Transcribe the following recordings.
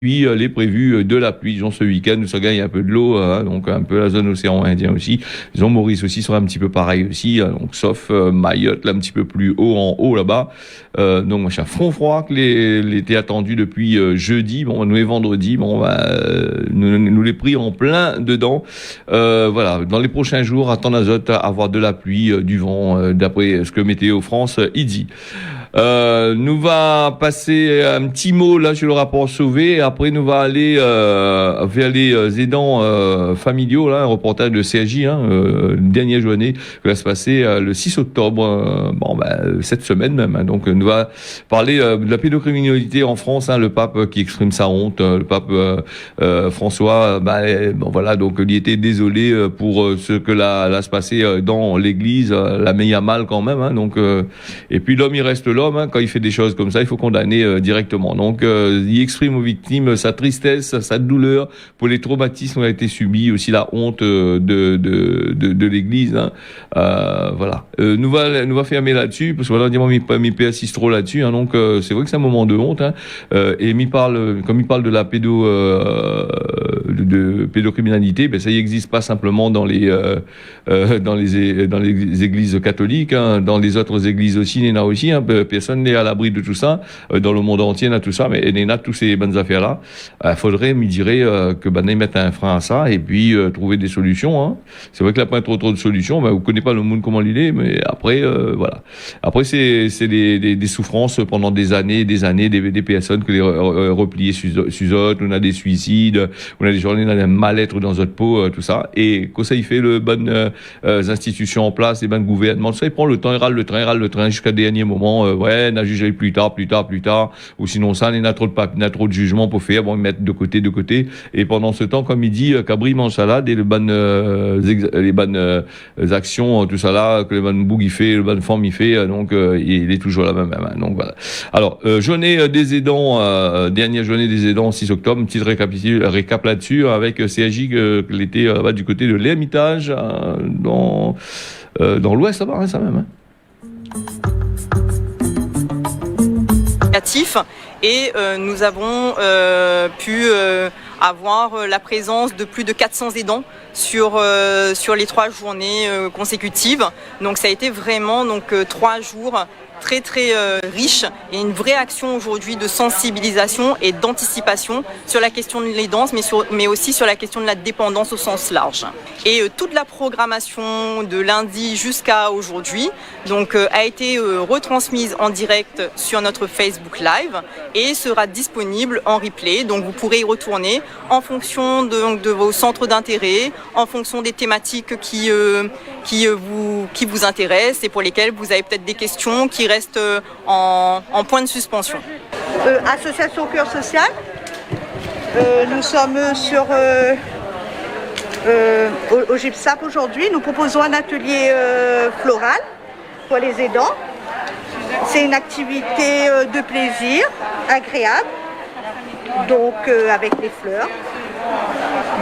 Puis les prévus de la pluie, disons ce week-end où ça gagne un peu de l'eau, donc un peu la zone océan Indien aussi. Disons Maurice aussi sera un petit peu pareil aussi, donc sauf Mayotte là un petit peu plus haut en haut là-bas. Donc un front froid que l'été attendu depuis jeudi, bon nous et vendredi, bon nous les pris en plein dedans. Voilà, dans les prochains jours, à temps d'azote, avoir de la pluie, du vent, d'après ce que Météo France y dit. Nous va passer un petit mot là sur le rapport Sauvé. Après, nous va aller vers les aidants familiaux. Là, un reportage de CAJ, dernière journée qui va se passer le 6 octobre. Cette semaine même. Donc, nous va parler de la pédocriminalité en France. Le pape qui exprime sa honte. Le pape François. Voilà. Donc, il était désolé pour ce que là se passait dans l'Église. La met à mal quand même. Donc, et puis l'homme, il reste là. Quand il fait des choses comme ça, il faut condamner directement. Donc, il exprime aux victimes sa tristesse, sa douleur pour les traumatismes qui ont été subis, aussi la honte de l'Église. Voilà. Nous va fermer là-dessus parce que voilà, mi persiste trop là-dessus. Donc, c'est vrai que c'est un moment de honte. Et comme il parle de la de pédocriminalité, ça y existe pas simplement dans les églises catholiques. Dans les autres églises aussi, il y en a aussi. Personne n'est à l'abri de tout ça. Dans le monde entier, il y a tout ça, mais il y en a toutes ces bonnes affaires-là. Faudrait, me dirait, que ils mettent un frein à ça et puis trouver des solutions. C'est vrai qu'il n'y a pas trop de solutions. Vous connaissez pas le monde comment il est, mais après, voilà. Après, c'est des souffrances pendant des années, des personnes que les repliées sur autres. On a des suicides, on a des journées, on a un mal-être dans notre peau, tout ça. Et quand ça, il fait le bonnes institutions en place, les bonnes gouvernements, ça, il prend le temps, il râle le train jusqu'à dernier moment. On a jugé plus tard, ou sinon ça, il y a trop de jugements pour faire, ils mettent de côté, et pendant ce temps, comme il dit, Cabri mange salade, et les bonnes actions, tout ça là, que le bonne boug il fait, le bonne forme il fait, donc il est toujours la même. Donc voilà. Alors, journée des aidants, dernière journée des aidants, 6 octobre, une petite récap là-dessus, avec CAJ, l'été là-bas du côté de l'Hermitage, dans l'ouest là-bas, ça même. Et nous avons pu avoir la présence de plus de 400 aidants sur les 3 journées consécutives. Donc ça a été vraiment 3 jours très riche et une vraie action aujourd'hui de sensibilisation et d'anticipation sur la question de l'aidance, mais aussi sur la question de la dépendance au sens large. Et toute la programmation de lundi jusqu'à aujourd'hui a été retransmise en direct sur notre Facebook Live et sera disponible en replay. Donc vous pourrez y retourner en fonction de vos centres d'intérêt, en fonction des thématiques qui vous intéressent et pour lesquelles vous avez peut-être des questions qui restent en point de suspension. Association Cœur Social, nous sommes au GIPSAP aujourd'hui. Nous proposons un atelier floral pour les aidants. C'est une activité de plaisir, agréable, donc avec les fleurs.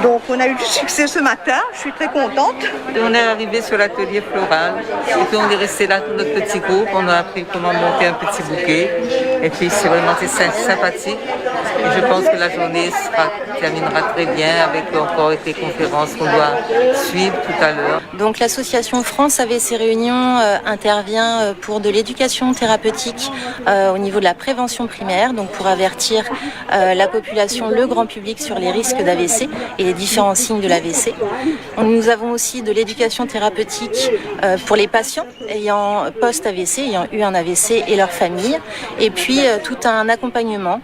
Donc on a eu du succès ce matin, je suis très contente. On est arrivé sur l'atelier floral et puis on est resté là tout notre petit groupe, on a appris comment monter un petit bouquet et puis c'est vraiment sympathique et je pense que la journée terminera très bien avec encore des conférences qu'on doit suivre tout à l'heure. Donc l'association France AVC Réunion intervient pour de l'éducation thérapeutique au niveau de la prévention primaire, donc pour avertir la population, le grand public sur les risques d'AVC et les différents signes de l'AVC. Nous avons aussi de l'éducation thérapeutique pour les patients ayant post-AVC, ayant eu un AVC et leurs familles, et puis tout un accompagnement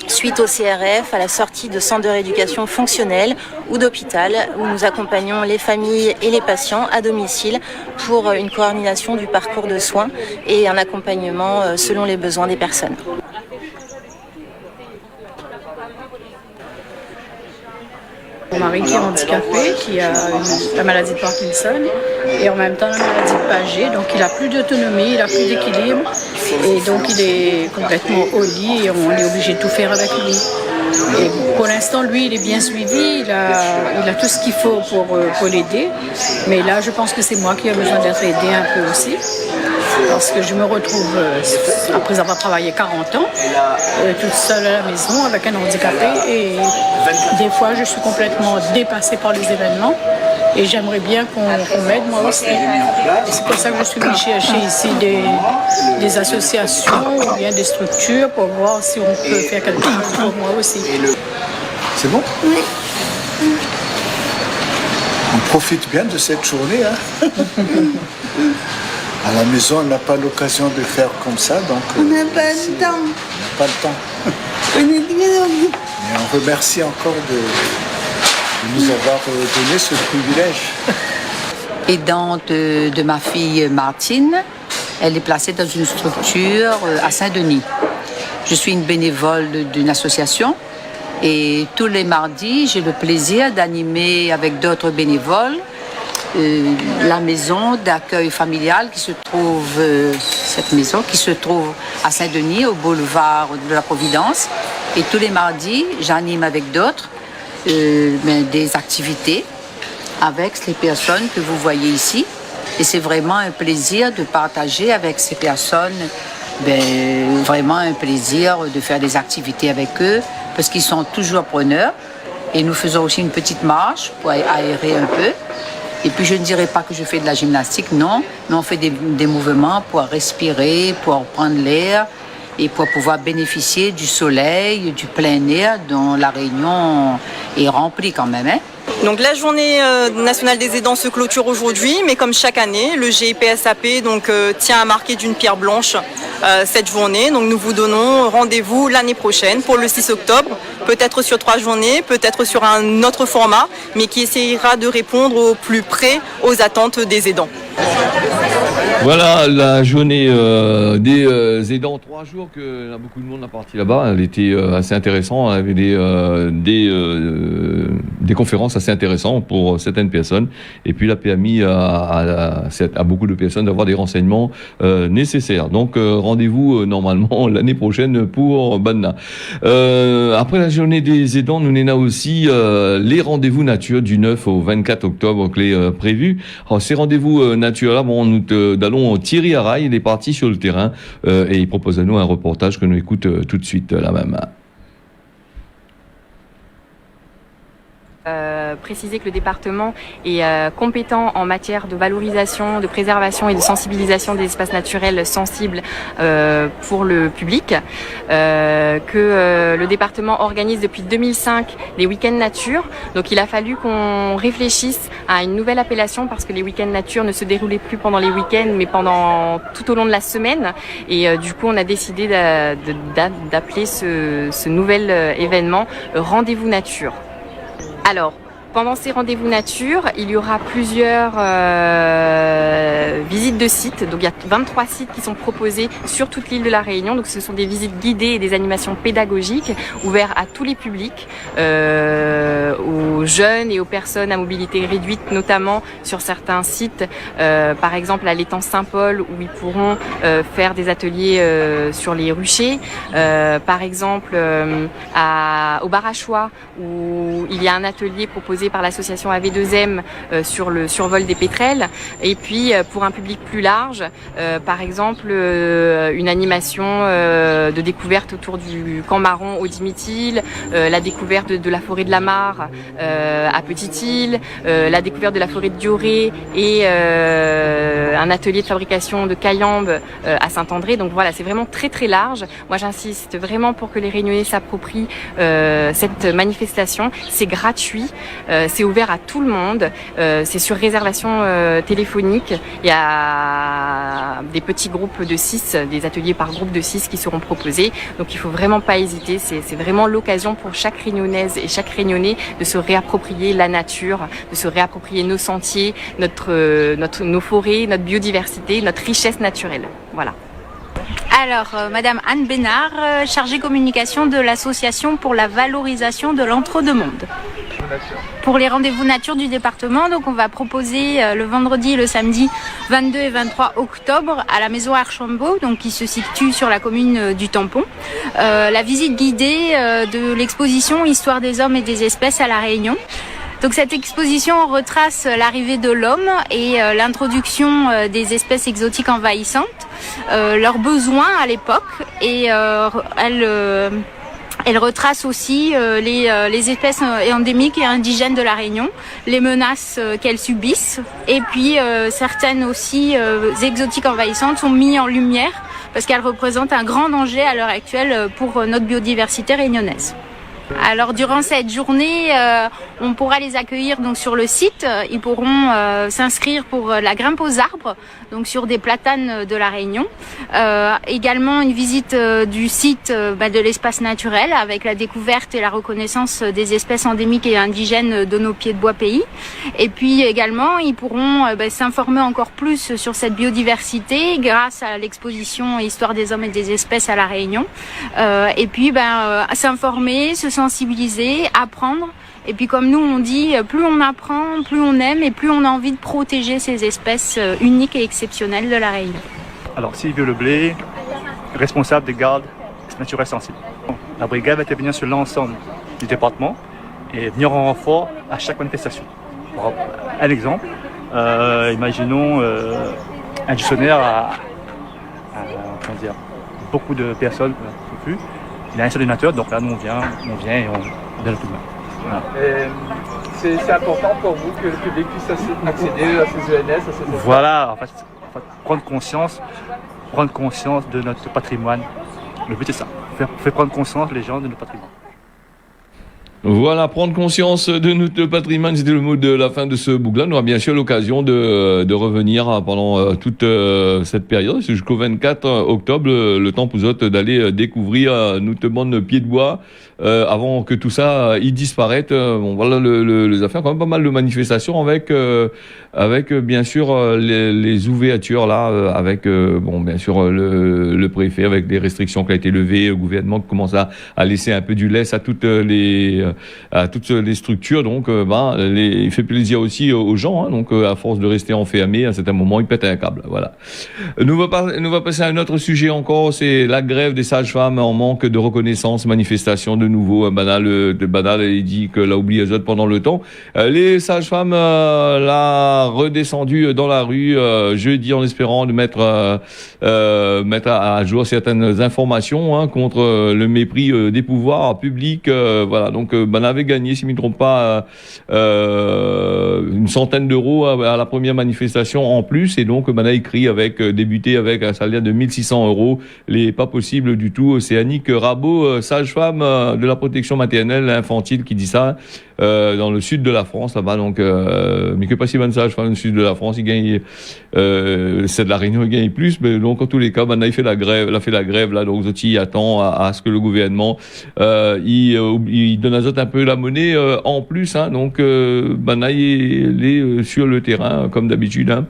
suite au CRF, à la sortie de centres de rééducation fonctionnelle ou d'hôpital, où nous accompagnons les familles et les patients à domicile pour une coordination du parcours de soins et un accompagnement selon les besoins des personnes. Mon mari qui est handicapé, qui a la maladie de Parkinson et en même temps la maladie de Paget, donc il a plus d'autonomie, il a plus d'équilibre et donc il est complètement au lit et on est obligé de tout faire avec lui. Et pour l'instant, lui, il est bien suivi, il a tout ce qu'il faut pour l'aider. Mais là, je pense que c'est moi qui ai besoin d'être aidée un peu aussi. Parce que je me retrouve, après avoir travaillé 40 ans, toute seule à la maison avec un handicapé. Et des fois, je suis complètement dépassée par les événements. Et j'aimerais bien qu'on m'aide moi aussi. Et c'est pour ça que je suis venue chercher ici des associations ou bien des structures pour voir si on peut faire quelque chose pour moi aussi. C'est bon? Oui. On profite bien de cette journée. Hein? À la maison, on n'a pas l'occasion de faire comme ça, donc... On n'a pas le temps. On n'a pas le temps. On est très heureux. Mais on remercie encore de nous avoir donné ce privilège. Aidante de ma fille Martine, elle est placée dans une structure à Saint-Denis. Je suis une bénévole d'une association et tous les mardis, j'ai le plaisir d'animer avec d'autres bénévoles la maison d'accueil familial qui se trouve, cette maison qui se trouve à Saint-Denis, au boulevard de la Providence. Et tous les mardis, j'anime avec d'autres des activités avec les personnes que vous voyez ici. Et c'est vraiment un plaisir de partager avec ces personnes, vraiment un plaisir de faire des activités avec eux, parce qu'ils sont toujours preneurs. Et nous faisons aussi une petite marche pour aérer un peu. Et puis je ne dirais pas que je fais de la gymnastique, non, mais on fait des mouvements pour respirer, pour prendre l'air et pour pouvoir bénéficier du soleil, du plein air dont la Réunion est remplie quand même. Hein. Donc la journée nationale des aidants se clôture aujourd'hui, mais comme chaque année, le GIPSAP tient à marquer d'une pierre blanche cette journée. Donc nous vous donnons rendez-vous l'année prochaine pour le 6 octobre, peut-être sur 3 journées, peut-être sur un autre format, mais qui essaiera de répondre au plus près aux attentes des aidants. Voilà la journée des aidants, 3 jours que beaucoup de monde a parti là-bas. Elle était assez intéressante. Elle avait des conférences assez intéressantes pour certaines personnes. Et puis la permis à beaucoup de personnes d'avoir des renseignements nécessaires. Donc rendez-vous normalement l'année prochaine pour Banna. Après la journée des aidants, nous n'avons aussi les rendez-vous nature du 9 au 24 octobre qui est prévu. Alors, ces rendez-vous nature-là, nous allons Thierry Araille, il est parti sur le terrain et il propose à nous un reportage que nous écoute tout de suite là même. Préciser que le département est compétent en matière de valorisation, de préservation et de sensibilisation des espaces naturels sensibles pour le public, que le département organise depuis 2005 les week-ends nature. Donc il a fallu qu'on réfléchisse à une nouvelle appellation parce que les week-ends nature ne se déroulaient plus pendant les week-ends mais pendant tout au long de la semaine. Et du coup on a décidé d'appeler ce nouvel événement Rendez-vous nature. Alors, pendant ces rendez-vous nature, il y aura plusieurs visites de sites. Donc il y a 23 sites qui sont proposés sur toute l'île de la Réunion. Donc ce sont des visites guidées et des animations pédagogiques ouvertes à tous les publics, aux jeunes et aux personnes à mobilité réduite, notamment sur certains sites, par exemple à l'étang Saint-Paul où ils pourront faire des ateliers sur les ruchers, par exemple au Barachois où il y a un atelier proposé par l'association AV2M sur le survol des pétrels. Et puis pour un public plus large, par exemple une animation de découverte autour du camp marron au Dimitil, la découverte de la forêt de la Mare à Petite-Île, la découverte de la forêt de Dioré et un atelier de fabrication de cayambes à Saint-André. Donc voilà, c'est vraiment très très large. Moi j'insiste vraiment pour que les Réunionnais s'approprient cette manifestation. C'est gratuit. C'est ouvert à tout le monde, c'est sur réservation téléphonique. Il y a des petits groupes de 6, des ateliers par groupe de 6 qui seront proposés. Donc il ne faut vraiment pas hésiter, c'est vraiment l'occasion pour chaque Réunionnaise et chaque Réunionnais de se réapproprier la nature, de se réapproprier nos sentiers, nos forêts, notre biodiversité, notre richesse naturelle. Voilà. Alors, Madame Anne Bénard, chargée communication de l'association pour la valorisation de l'entre-deux-mondes. Pour les rendez-vous nature du département, donc on va proposer le vendredi et le samedi 22 et 23 octobre à la maison Archambault, donc qui se situe sur la commune du Tampon, la visite guidée de l'exposition Histoire des hommes et des espèces à La Réunion. Donc cette exposition retrace l'arrivée de l'homme et l'introduction des espèces exotiques envahissantes, leurs besoins à l'époque, et elle retrace aussi les espèces endémiques et indigènes de La Réunion, les menaces qu'elles subissent, et puis certaines aussi exotiques envahissantes sont mises en lumière parce qu'elles représentent un grand danger à l'heure actuelle pour notre biodiversité réunionnaise. Alors durant cette journée, on pourra les accueillir donc sur le site. Ils pourront s'inscrire pour la grimpe aux arbres, donc sur des platanes de La Réunion. Également une visite du site de l'espace naturel avec la découverte et la reconnaissance des espèces endémiques et indigènes de nos pieds de bois pays. Et puis également, ils pourront s'informer encore plus sur cette biodiversité grâce à l'exposition Histoire des hommes et des espèces à La Réunion. Et puis s'informer, se sensibiliser, apprendre. Et puis comme nous on dit, plus on apprend, plus on aime et plus on a envie de protéger ces espèces uniques et exceptionnelles de La Réunion. Alors Sylvie Leblé, responsable des gardes naturels sensibles. La brigade va intervenir sur l'ensemble du département et venir en renfort à chaque manifestation. Pour un exemple, imaginons un dictionnaire comment dire, beaucoup de personnes, il a un seul ordinateur, donc là nous on vient et on donne le coup de main. Voilà. C'est important pour vous que le public puisse accéder à ces ENS, à ces espaces. Voilà, en fait, prendre conscience de notre patrimoine. Le but c'est ça, faire prendre conscience les gens de notre patrimoine. Voilà, prendre conscience de notre patrimoine, c'était le mot de la fin de ce boucle-là. On aura bien sûr l'occasion de revenir pendant toute cette période, jusqu'au 24 octobre, le temps pour vous autres d'aller découvrir notre bande pied de bois avant que tout ça y disparaisse. Bon, voilà les affaires, quand même pas mal de manifestations avec bien sûr les ouvertures là, avec bien sûr le préfet, avec des restrictions qui ont été levées, le gouvernement qui commence à laisser un peu du laisse à toutes les structures, donc il fait plaisir aussi aux gens, hein, donc à force de rester enfermés, à un certain moment, ils pètent un câble. Voilà. Nous va passer à un autre sujet encore, c'est la grève des sages-femmes en manque de reconnaissance, manifestation de nouveau, Banal, il dit que l'a oublié les autres pendant le temps. Les sages-femmes l'a redescendu dans la rue jeudi en espérant de mettre à jour certaines informations, hein, contre le mépris des pouvoirs publics. Voilà, donc avait gagné, si je ne me trompe pas, une centaine d'euros à la première manifestation en plus, et donc a écrit débuté avec un salaire de 1600 euros. Les pas possible du tout. C'est Annick Rabot, sage-femme de la protection maternelle et infantile, qui dit ça, dans le sud de la France, là-bas. Donc, mais que pas si bonne sage-femme dans le sud de la France, il gagne, c'est de La Réunion, il gagne plus, mais donc en tous les cas, il fait la grève, là, donc Zoti attend à ce que le gouvernement, il donne à Zot un peu la monnaie en plus, hein, donc il est sur le terrain comme d'habitude, hein.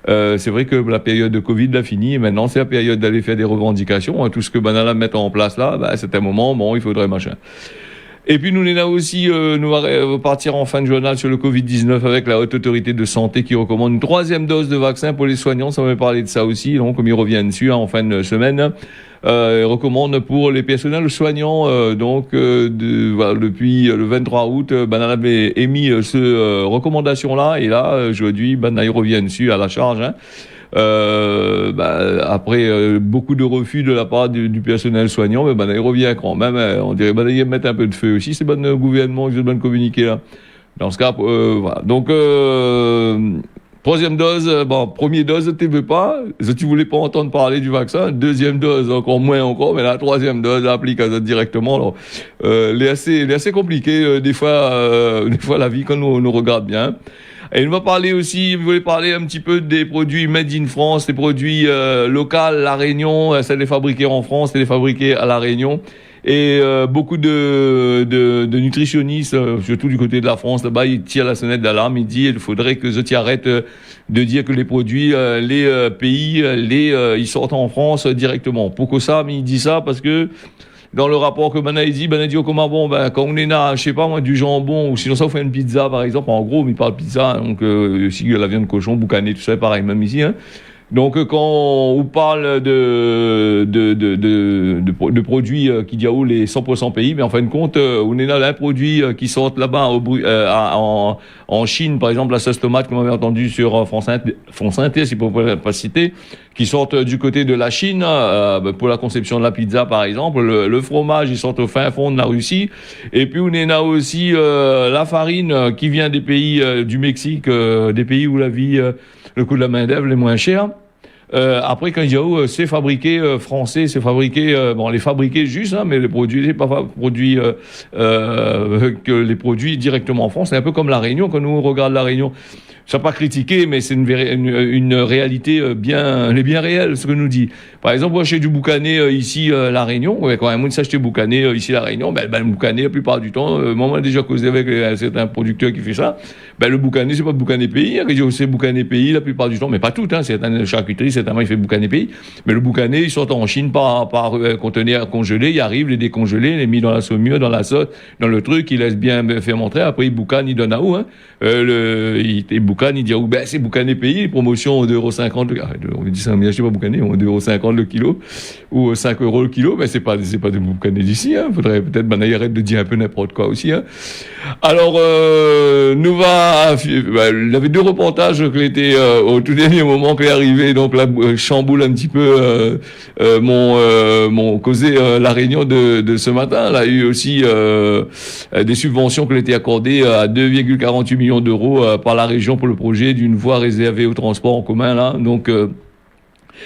C'est vrai que la période de Covid l'a fini, et maintenant c'est la période d'aller faire des revendications, hein. Tout ce que Banala met en place là, c'est un moment, il faudrait machin. Et puis nous là aussi, nous va partir en fin de journal sur le Covid-19 avec la Haute Autorité de Santé qui recommande une 3e dose de vaccin pour les soignants. Ça va parler de ça aussi, donc comme il revient dessus en fin de semaine. Il recommande pour les personnels soignants, depuis le 23 août, Banal avait émis ce recommandation-là, et là, aujourd'hui, il revient dessus à la charge, hein. Après beaucoup de refus de la part du personnel soignant, mais il revient quand même, on dirait il mettre un peu de feu aussi, c'est bon gouvernement, c'est bon communiquer là. Dans ce cas, voilà. Donc 3e dose, première dose, tu veux pas, tu voulais pas entendre parler du vaccin, 2e dose, encore moins encore, mais la 3e dose applique à ça directement. Alors, elle est assez compliqué, des fois la vie quand nous regarde bien. Et il va parler aussi, vous voulez parler un petit peu des produits made in France, des produits locaux, La Réunion, c'est les fabriqués en France, c'est les fabriqués à La Réunion. Et beaucoup de nutritionnistes, surtout du côté de la France, là-bas, ils tirent la sonnette d'alarme. Ils disent il faudrait que Zoti arrête de dire que les produits, les pays, ils sortent en France directement. Pourquoi ça? Mais il dit ça parce que dans le rapport que Bana dit comment bon, quand on est là, je sais pas moi, du jambon, ou sinon ça, on fait une pizza, par exemple, en gros, mais il parle pizza, donc, aussi la viande de cochon, boucané, tout ça, pareil, même ici, hein. Donc, quand on parle de produits qui disent les 100% pays, mais en fin de compte, on est là, un produit qui sort là-bas en Chine, par exemple, la sauce tomate, comme on avait entendu sur France Inter, si on ne peut pas citer, qui sortent du côté de la Chine, pour la conception de la pizza, par exemple. Le fromage, ils sortent au fin fond de la Russie. Et puis, on est là aussi, la farine qui vient des pays du Mexique, des pays où la vie, le coût de la main-d'œuvre est moins cher. Après, quand il dit c'est fabriqué français, c'est fabriqué, bon, les fabriqués juste, hein, mais les produits, c'est pas produits que les produits directement en France. C'est un peu comme la Réunion. Quand nous on regarde la Réunion, ça pas critiquer, mais c'est une réalité bien réelle, ce que nous dit. Par exemple, moi, j'ai du boucané ici la Réunion. Ouais, quand même, on s'acheter boucané ici la Réunion, le boucané, la plupart du temps, moi, on a déjà causé avec certains producteurs qui fait ça. Le boucané, c'est pas boucané pays. C'est boucané pays la plupart du temps, mais pas tout. Hein, certaines charcuteries, certainement, il fait boucané pays. Mais le boucané, il sort en Chine par conteneur congelé. Il arrive, les décongelés, il est mis dans la saumure, dans la sauce, dans le truc, il laisse bien fermenter. Après, il boucane, il donne à où, hein. Il boucane, il dit, c'est boucané pays, promotion 2,50 €. On dit ça, mais achetez pas boucané, 2,50 € le kilo, ou 5 € le kilo, mais c'est pas de boucané d'ici, hein. Faudrait peut-être, arrête de dire un peu n'importe quoi aussi, hein. Alors, il y avait 2 reportages qui étaient, au tout dernier moment, qui est arrivé, donc là, chamboule un petit peu, mon causé, la réunion de ce matin. Là, il y a eu aussi, des subventions qui ont été accordées à 2,48 millions d'euros, par la région pour le projet d'une voie réservée au transport en commun, là. Donc,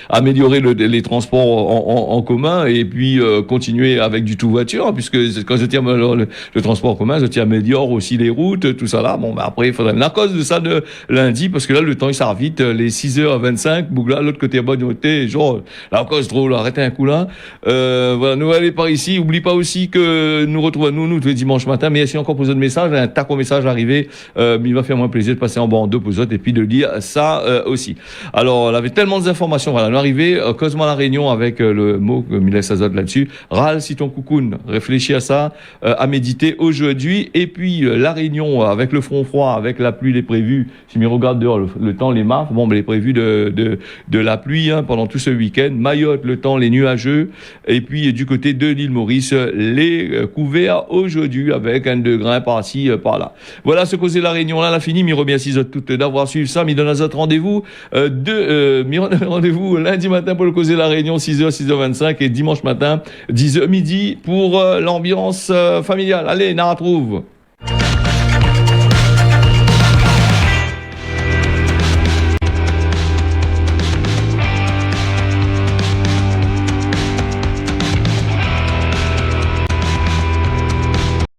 améliorer les transports en commun et puis continuer avec du tout voiture, puisque quand je tiens le transport en commun, je tiens améliore aussi les routes, tout ça là. Bon, après, il faudrait à cause de ça de lundi, parce que là, le temps, il s'arrête vite, les 6h25, Bougla, l'autre côté à Bagnoté, genre, là, encore, c'est drôle, arrêtez un coup là. Voilà, nous allez par ici. Oublie pas aussi que nous retrouvons nous tous les dimanches matin, mais si encore posé de message, un tac au message arrivé, il va faire moins plaisir de passer en bas en deux posotes et puis de lire ça, aussi. Alors, on avait tellement d'informations, voilà, nous arrivé, Cosmo la Réunion avec le mot que Miles Azad là-dessus. Râle si ton coucoune. Réfléchis à ça, à méditer aujourd'hui. Et puis, la Réunion avec le front froid, avec la pluie, les prévus. Si on regarde dehors, le temps, les marques, bon, les prévus de la pluie, hein, pendant tout ce week-end. Mayotte, le temps, les nuageux. Et puis, du côté de l'île Maurice, les couverts aujourd'hui avec un degré par-ci, par-là. Voilà ce causait la Réunion. Là, la fini. M'y remercie toutes d'avoir suivi ça. M'y donne à votre rendez-vous, rendez-vous lundi matin pour le causer la Réunion, 6h, 6h25 et dimanche matin, 10h midi pour l'ambiance familiale. Allez, on la retrouve.